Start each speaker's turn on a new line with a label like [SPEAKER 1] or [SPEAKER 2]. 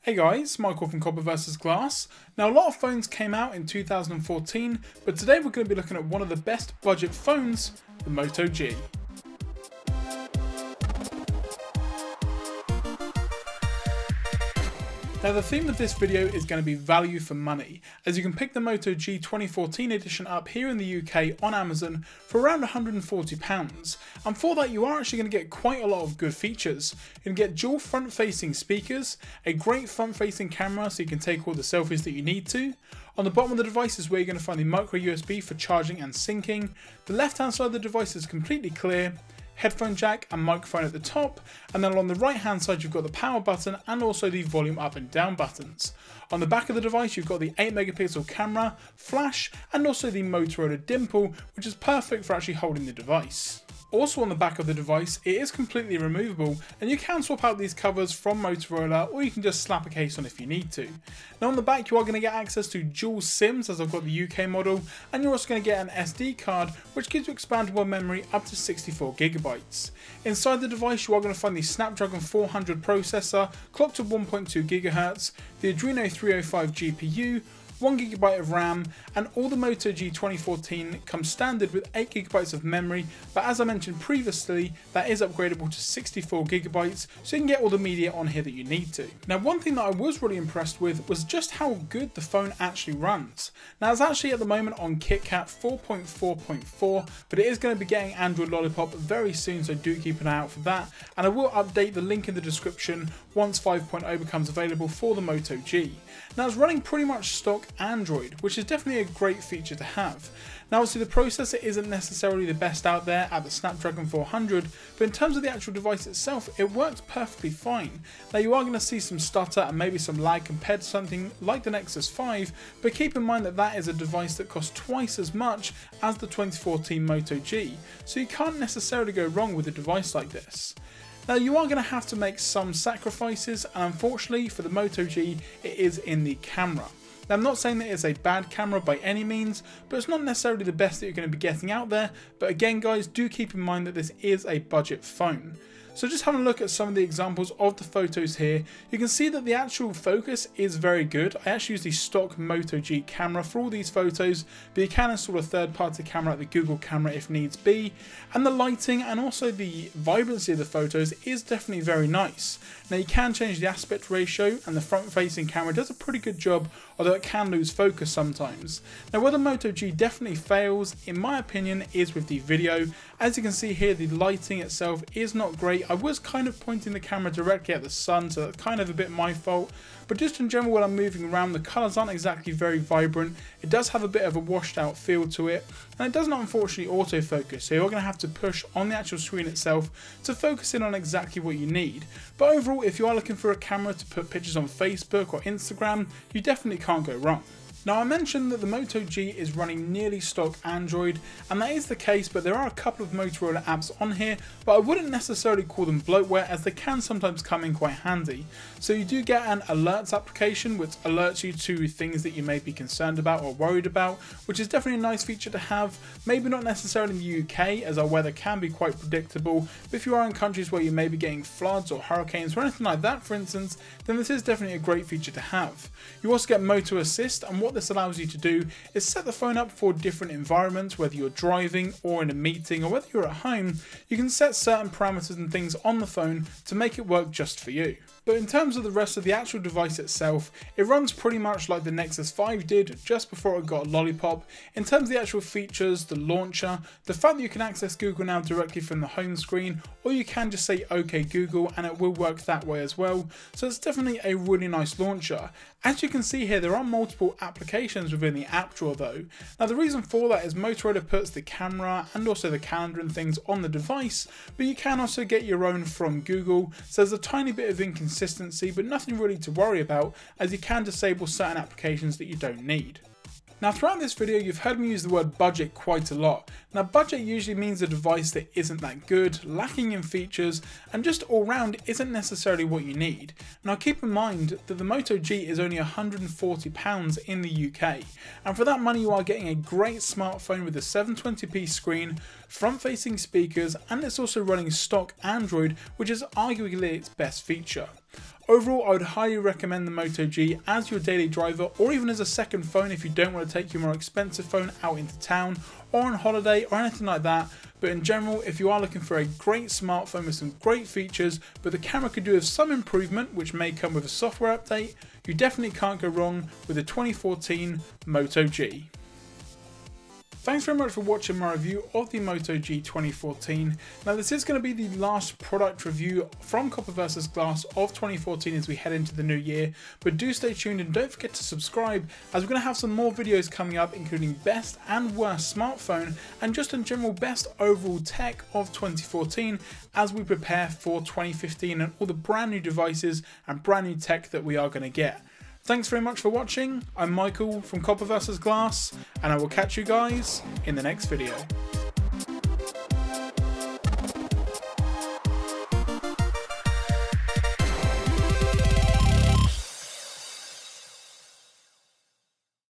[SPEAKER 1] Hey guys, Michael from Copper vs Glass. Now a lot of phones came out in 2014, but today we're going to be looking at one of the best budget phones, the Moto G. Now the theme of this video is going to be value for money, as you can pick the Moto G 2014 edition up here in the UK on Amazon for around £140, and for that you are actually going to get quite a lot of good features. You can get dual front facing speakers, a great front facing camera so you can take all the selfies that you need to. On the bottom of the device is where you're going to find the micro USB for charging and syncing. The left hand side of the device is completely clear. Headphone jack and microphone at the top, and then on the right hand side you've got the power button and also the volume up and down buttons. On the back of the device you've got the 8 megapixel camera, flash, and also the Motorola dimple, which is perfect for actually holding the device. Also on the back of the device, it is completely removable and you can swap out these covers from Motorola, or you can just slap a case on if you need to. Now on the back you are going to get access to dual SIMs, as I've got the UK model, and you're also going to get an SD card which gives you expandable memory up to 64GB. Inside the device you are going to find the Snapdragon 400 processor clocked to 1.2 GHz, the Adreno 305 GPU, 1GB of RAM, and all the Moto G 2014 comes standard with 8GB of memory, but as I mentioned previously, that is upgradable to 64GB, so you can get all the media on here that you need to. Now one thing that I was really impressed with was just how good the phone actually runs. Now it's actually at the moment on KitKat 4.4.4, but it is going to be getting Android Lollipop very soon, so do keep an eye out for that, and I will update the link in the description once 5.0 becomes available for the Moto G. Now it's running pretty much stock Android, which is definitely a great feature to have. Now obviously the processor isn't necessarily the best out there at the Snapdragon 400, but in terms of the actual device itself, it works perfectly fine. Now you are going to see some stutter and maybe some lag compared to something like the Nexus 5, but keep in mind that that is a device that costs twice as much as the 2014 Moto G, so you can't necessarily go wrong with a device like this. Now you are going to have to make some sacrifices, and unfortunately for the Moto G it is in the camera. Now I'm not saying that it's a bad camera by any means, but it's not necessarily the best that you're going to be getting out there, but again guys, do keep in mind that this is a budget phone. So just having a look at some of the examples of the photos here, you can see that the actual focus is very good. I actually use the stock Moto G camera for all these photos, but you can install a third party camera like the Google camera if needs be. And the lighting and also the vibrancy of the photos is definitely very nice. Now you can change the aspect ratio, and the front facing camera does a pretty good job, although it can lose focus sometimes. Now where the Moto G definitely fails, in my opinion, is with the video. As you can see here, the lighting itself is not great. I was kind of pointing the camera directly at the sun, so that's kind of a bit my fault. But just in general, when I'm moving around, the colours aren't exactly very vibrant. It does have a bit of a washed out feel to it, and it does not unfortunately autofocus, so you're going to have to push on the actual screen itself to focus in on exactly what you need. But overall, if you are looking for a camera to put pictures on Facebook or Instagram, you definitely can't go wrong. Now I mentioned that the Moto G is running nearly stock Android, and that is the case, but there are a couple of Motorola apps on here, but I wouldn't necessarily call them bloatware, as they can sometimes come in quite handy. So you do get an alerts application which alerts you to things that you may be concerned about or worried about, which is definitely a nice feature to have. Maybe not necessarily in the UK, as our weather can be quite predictable, but if you are in countries where you may be getting floods or hurricanes or anything like that for instance, then this is definitely a great feature to have. You also get Moto Assist, and what this allows you to do is set the phone up for different environments, whether you're driving or in a meeting or whether you're at home. You can set certain parameters and things on the phone to make it work just for you. But in terms of the rest of the actual device itself, it runs pretty much like the Nexus 5 did just before it got a Lollipop. In terms of the actual features, the launcher, the fact that you can access Google now directly from the home screen, or you can just say OK Google and it will work that way as well. So it's definitely a really nice launcher. As you can see here, there are multiple applications within the app drawer though. Now the reason for that is Motorola puts the camera and also the calendar and things on the device, but you can also get your own from Google, so there's a tiny bit of inconsistency, but nothing really to worry about, as you can disable certain applications that you don't need. Now throughout this video you've heard me use the word budget quite a lot. Now budget usually means a device that isn't that good, lacking in features, and just all round isn't necessarily what you need. Now keep in mind that the Moto G is only £140 in the UK, and for that money you are getting a great smartphone with a 720p screen, front facing speakers, and it's also running stock Android, which is arguably its best feature. Overall, I would highly recommend the Moto G as your daily driver, or even as a second phone if you don't want to take your more expensive phone out into town or on holiday or anything like that. But in general, if you are looking for a great smartphone with some great features, but the camera could do with some improvement, which may come with a software update, you definitely can't go wrong with the 2014 Moto G. Thanks very much for watching my review of the Moto G 2014. Now this is going to be the last product review from Copper vs Glass of 2014 as we head into the new year, but do stay tuned and don't forget to subscribe as we're going to have some more videos coming up, including best and worst smartphone and just in general best overall tech of 2014 as we prepare for 2015 and all the brand new devices and brand new tech that we are going to get. Thanks very much for watching. I'm Michael from Copper vs Glass, and I will catch you guys in the next video.